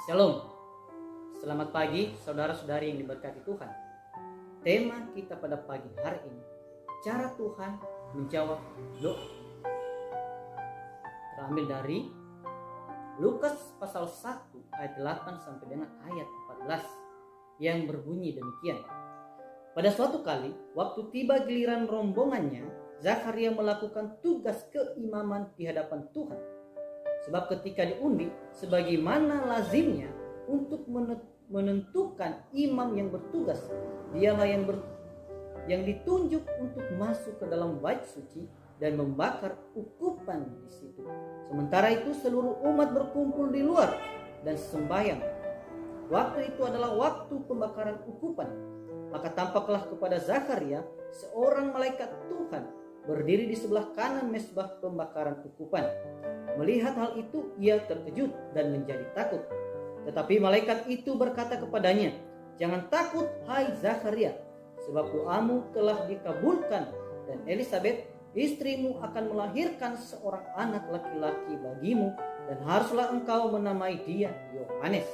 Shalom, selamat pagi saudara-saudari yang diberkati Tuhan. Tema kita pada pagi hari ini, cara Tuhan menjawab doa. Terambil dari Lukas pasal 1 ayat 8 sampai dengan ayat 14 yang berbunyi demikian. Pada suatu kali, waktu tiba giliran rombongannya, Zakaria melakukan tugas keimaman di hadapan Tuhan. Sebab ketika diundi, sebagaimana lazimnya untuk menentukan imam yang bertugas, dialah yang ditunjuk untuk masuk ke dalam bait suci dan membakar ukupan di situ. Sementara itu seluruh umat berkumpul di luar dan sembahyang. Waktu itu adalah waktu pembakaran ukupan. Maka tampaklah kepada Zakaria seorang malaikat Tuhan berdiri di sebelah kanan mezbah pembakaran ukupan. Melihat hal itu, ia terkejut dan menjadi takut. Tetapi malaikat itu berkata kepadanya, "Jangan takut, hai Zakaria, sebab doamu telah dikabulkan, dan Elisabet, istrimu akan melahirkan seorang anak laki-laki bagimu, dan haruslah engkau menamai dia Yohanes.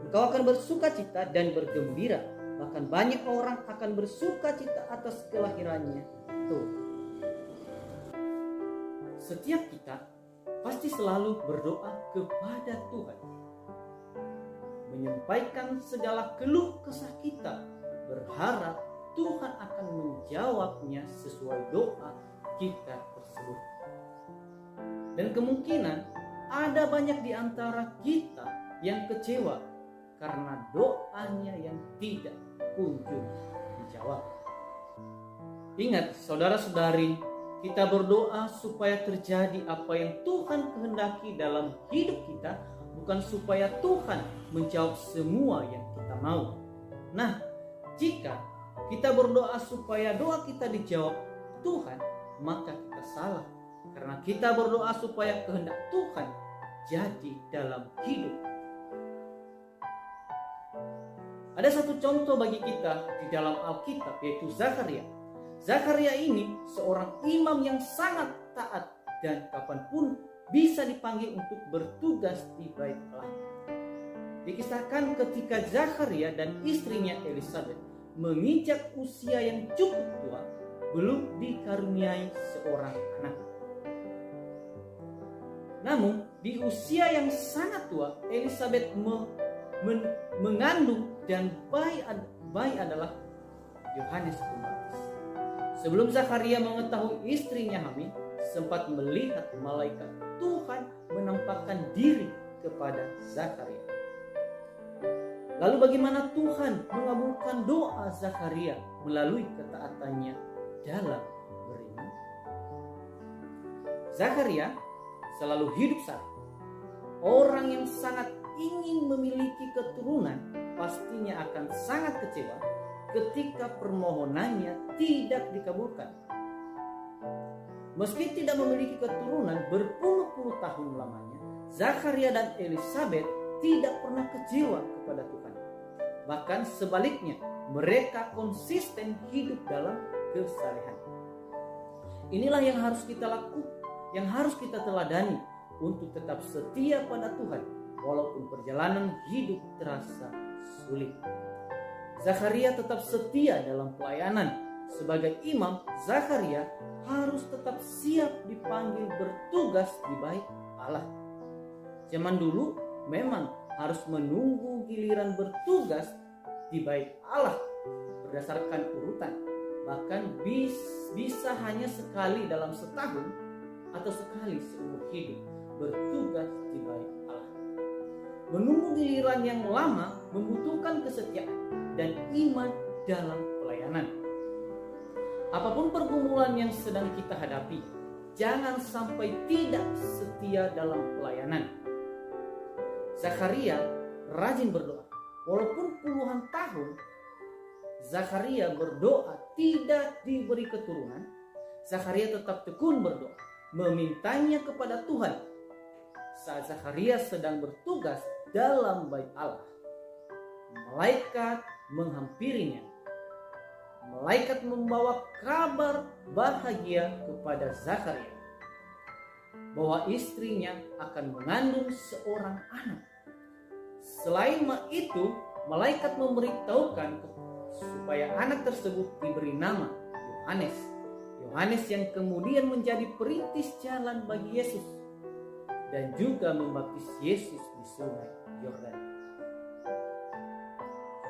Engkau akan bersukacita dan bergembira, bahkan banyak orang akan bersukacita atas kelahirannya itu." Setiap kita pasti selalu berdoa kepada Tuhan, menyampaikan segala keluh kesah kita, berharap Tuhan akan menjawabnya sesuai doa kita tersebut. Dan kemungkinan ada banyak di antara kita yang kecewa karena doanya yang tidak kunjung dijawab. Ingat saudara-saudari, kita berdoa supaya terjadi apa yang Tuhan kehendaki dalam hidup kita, bukan supaya Tuhan menjawab semua yang kita mau. Nah, jika kita berdoa supaya doa kita dijawab Tuhan, maka kita salah. Karena kita berdoa supaya kehendak Tuhan jadi dalam hidup. Ada satu contoh bagi kita di dalam Alkitab, yaitu Zakaria. Zakaria ini seorang imam yang sangat taat dan kapanpun bisa dipanggil untuk bertugas di bait Allah. Dikisahkan ketika Zakaria dan istrinya Elisabet menginjak usia yang cukup tua, belum dikaruniai seorang anak. Namun di usia yang sangat tua, Elisabet mengandung dan bayi adalah Yohanes Pembaptis. Sebelum Zakaria mengetahui istrinya hamil, sempat melihat malaikat Tuhan menampakkan diri kepada Zakaria. Lalu bagaimana Tuhan mengabulkan doa Zakaria melalui ketaatannya dalam beriman? Zakaria selalu hidup saleh. Orang yang sangat ingin memiliki keturunan pastinya akan sangat kecewa ketika permohonannya tidak dikabulkan. Meski tidak memiliki keturunan berpuluh-puluh tahun lamanya, Zakaria dan Elisabet tidak pernah kecewa kepada Tuhan. Bahkan sebaliknya, mereka konsisten hidup dalam kesalehan. Inilah yang harus kita lakukan, yang harus kita teladani untuk tetap setia pada Tuhan walaupun perjalanan hidup terasa sulit. Zakaria tetap setia dalam pelayanan. Sebagai imam, Zakaria harus tetap siap dipanggil bertugas di bait Allah. Zaman dulu memang harus menunggu giliran bertugas di bait Allah berdasarkan urutan. Bahkan bisa hanya sekali dalam setahun atau sekali seumur hidup bertugas di bait Allah. Menunggu giliran yang lama membutuhkan kesetiaan dan iman dalam pelayanan. Apapun pergumulan yang sedang kita hadapi, jangan sampai tidak setia dalam pelayanan. Zakaria rajin berdoa. Walaupun puluhan tahun Zakaria berdoa tidak diberi keturunan, Zakaria tetap tekun berdoa, memintanya kepada Tuhan. Saat Zakaria sedang bertugas dalam bait Allah, malaikat menghampirinya. Malaikat membawa kabar bahagia kepada Zakaria bahwa istrinya akan mengandung seorang anak Selain itu, malaikat memberitahukan supaya anak tersebut diberi nama Yohanes. Yohanes yang kemudian menjadi perintis jalan bagi Yesus dan juga membaptis Yesus di sungai Yordan.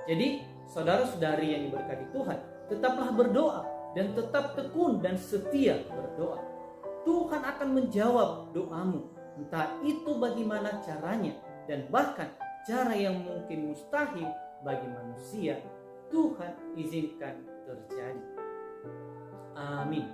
Jadi, saudara-saudari yang diberkati Tuhan, tetaplah berdoa dan tetap tekun dan setia berdoa. Tuhan akan menjawab doamu, entah itu bagaimana caranya, dan bahkan cara yang mungkin mustahil bagi manusia, Tuhan izinkan terjadi. Amin.